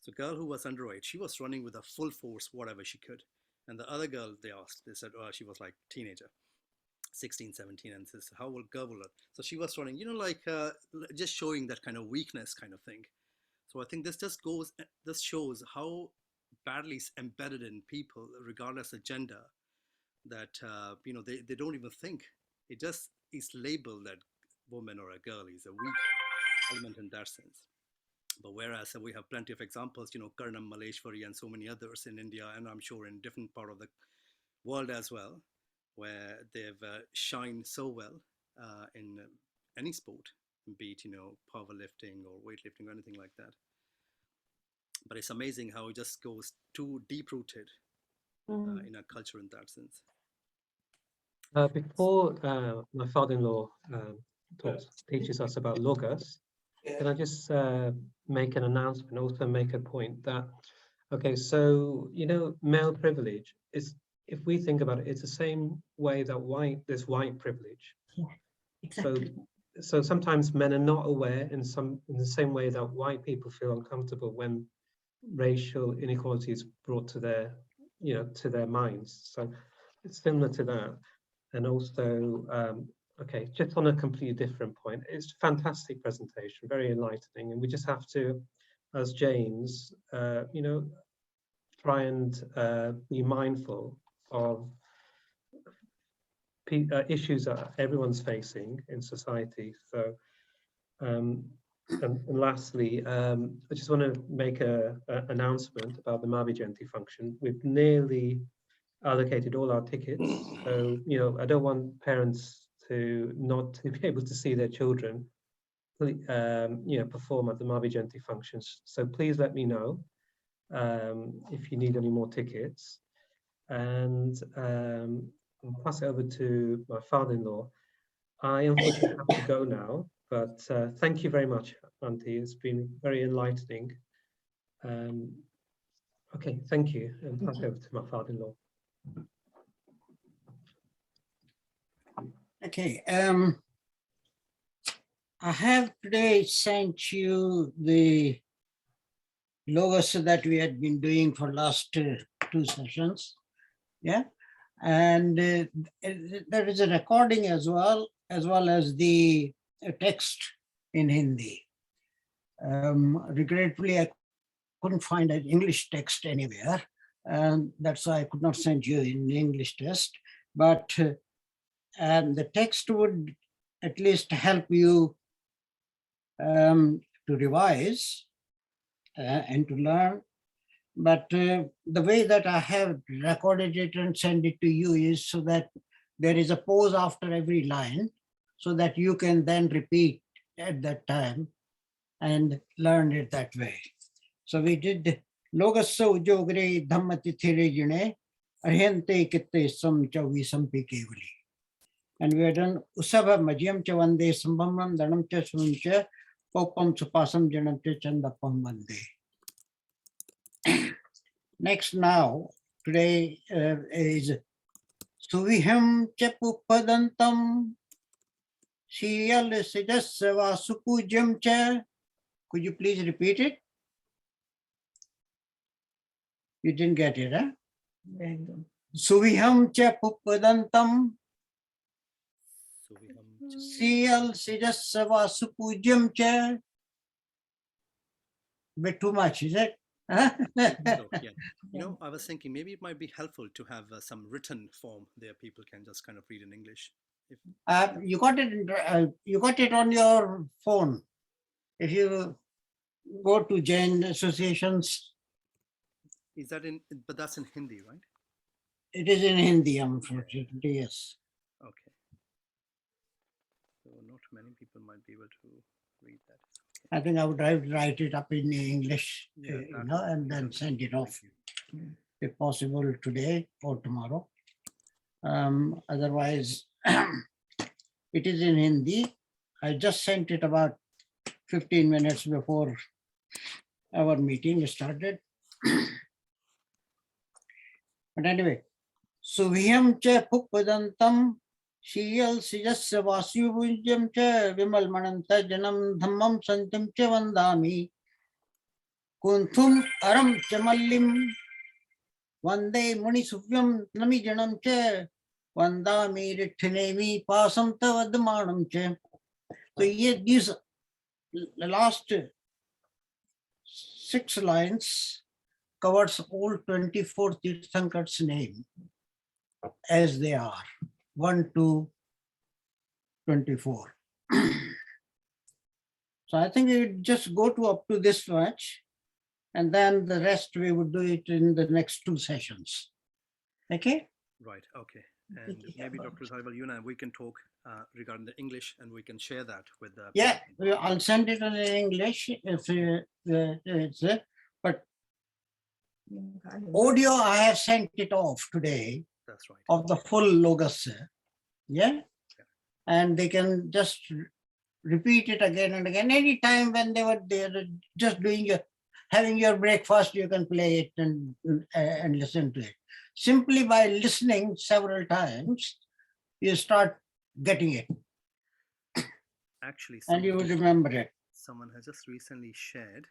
So girl who was under 8, she was running with a full force, whatever she could. And the other girl, they said, oh, she was like teenager, 16, 17, and says, how will girl will run? So she was running, you know, like just showing that kind of weakness kind of thing. So I think this shows how badly it's embedded in people, regardless of gender, that, you know, they don't even think. It just is labeled that woman or a girl is a weak element in that sense. But whereas we have plenty of examples, you know, Karnam Maleshwari and so many others in India, and I'm sure in different part of the world as well, where they've shined so well in any sport, be it, you know, powerlifting or weightlifting or anything like that. But it's amazing how it just goes too deep-rooted in our culture in that sense.
Before my father-in-law teaches us about logos, can I just make an announcement, also make a point that, okay, so, you know, male privilege is, if we think about it, it's the same way that there's white privilege.
Yeah, exactly.
So sometimes men are not aware in the same way that white people feel uncomfortable when racial inequality is brought to their, you know, to their minds. So it's similar to that. And also Okay, just on a completely different point, it's a fantastic presentation, very enlightening, and we just have to, as Jains, you know, try and be mindful of issues that everyone's facing in society. So, and lastly, I just want to make an announcement about the Mavigenti function. We've nearly allocated all our tickets, so you know, I don't want parents to not to be able to see their children, you know, perform at the Mavigenti functions. So please let me know if you need any more tickets, and I'll pass it over to my father-in-law. I unfortunately have to go now, but thank you very much, Auntie. It's been very enlightening. Okay, thank you, and pass over to my father-in-law.
Okay. I have today sent you the logos that we had been doing for last two sessions. Yeah. And there is a recording as well as the text in Hindi. Regretfully, I couldn't find an English text anywhere, and that's why I could not send you in the English text. But and the text would at least help you to revise and to learn. But the way that I have recorded it and send it to you is so that there is a pause after every line, so that you can then repeat at that time and learn it that way. So we did Logasa Ujogre Dhammati Thirejine Arhente Kitte Sam Chavi Sampi Kevali. And we have done Usava Majam Chavande Sambamam Danam Chasumcha Popam Supasam Janam Chandapam Vande. Next now, today is Suviham Chapupadantam Shiyal Sijasava Supujam Cha. Could you please repeat it? You didn't get it, huh? Suviham Chapupadantam Shiyal Sijasava Supujam Cha. Bit too much, is it?
So, yeah. You know, I was thinking maybe it might be helpful to have some written form there. People can just kind of read in English. If...
you got it. You got it on your phone. If you go to Jain associations.
Is that in? But that's in Hindi, right?
It is in Hindi, unfortunately. Yes.
Okay. So not many people might be able to read that.
I think I would write it up in English,
yeah,
you know, and then send it off, if possible, today or tomorrow. Otherwise, it is in Hindi. I just sent it about 15 minutes before our meeting started. But anyway, Suviyam cha Pupadantam Shiyal Sijasya Vasubhujam cha Vimal Mananta Janam Dhammam Santim cha Vandami Kunthum Aram Chamallim Vande Muni Suvyam Nami Janam cha Vandami Rithinemi Pasam Tavadmanam cha. So these the last 6 lines covers all 24 Tirthankars' name as they are, 1 to 24. So I think we would just go to up to this much, and then the rest we would do it in the next 2 sessions. Okay?
Right, okay. And maybe Dr. Sarita, you and I, we can talk regarding the English, and we can share that with the...
Yeah, I'll send it in English if it's but audio I have sent it off today.
That's right.
Of the full logos. Yeah? And they can just repeat it again and again. Anytime when they're just having your breakfast, you can play it and listen to it. Simply by listening several times, you start getting it.
Actually,
and you would remember it.
Someone has just recently shared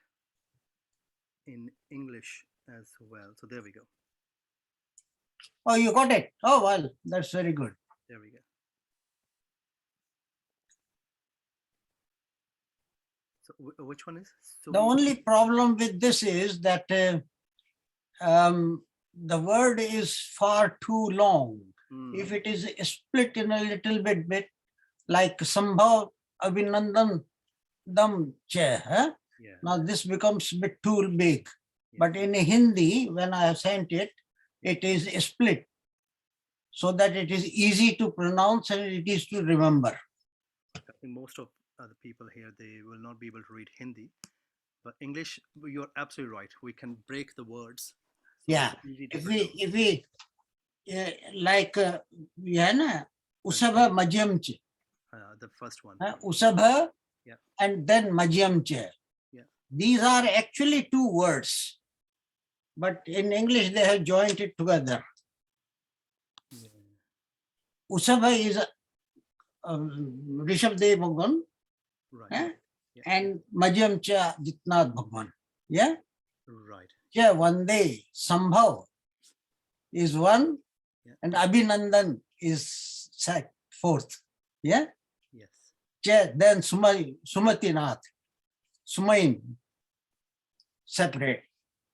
in English as well. So there we go.
Oh, you got it. Oh, well, that's very good.
There we go. Which one is?
The only problem with this is that the word is far too long. If it is split in a little bit like Sambhav Abhinandan Dam Che, huh?
Yeah.
Now this becomes a bit too big. But in Hindi, when I have sent it, it is split so that it is easy to pronounce and it is to remember.
I think most of the people here, they will not be able to read Hindi, but English, you're absolutely right. We can break the words. So
Yeah.
it's easy to
If we like Usabha Madhyam Che,
the first one.
Usabha
Yeah.
and then Madhyam Che.
Yeah.
These are actually two words, but in English they have joined it together.
Yeah.
Usabha is Rishabdev Bhagwan,
Right. Yeah.
and Madhyam Cha Jitnath Bhagwan. Yeah.
Right.
Cha Vande Sambhav is one, and Abhinandan is fourth. Yeah.
Yes.
Cha, then Sumatinath, Sumain, separate.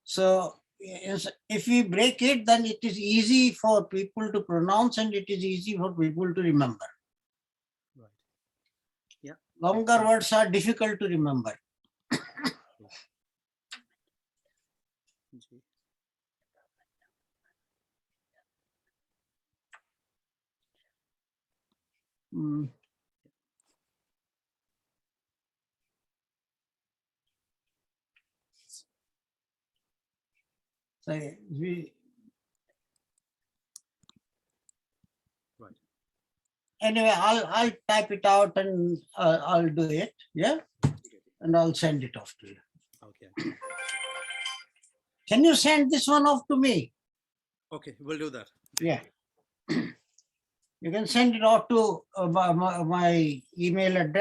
So if we break it, then it is easy for people to pronounce and it is easy for people to remember.
Right. Yeah.
Longer words are difficult to remember. So
right.
Anyway, I'll type it out and I'll do it. Yeah. And I'll send it off to you.
Okay.
Can you send this one off to me?
Okay, we'll do that.
Yeah. You can send it off to my email address.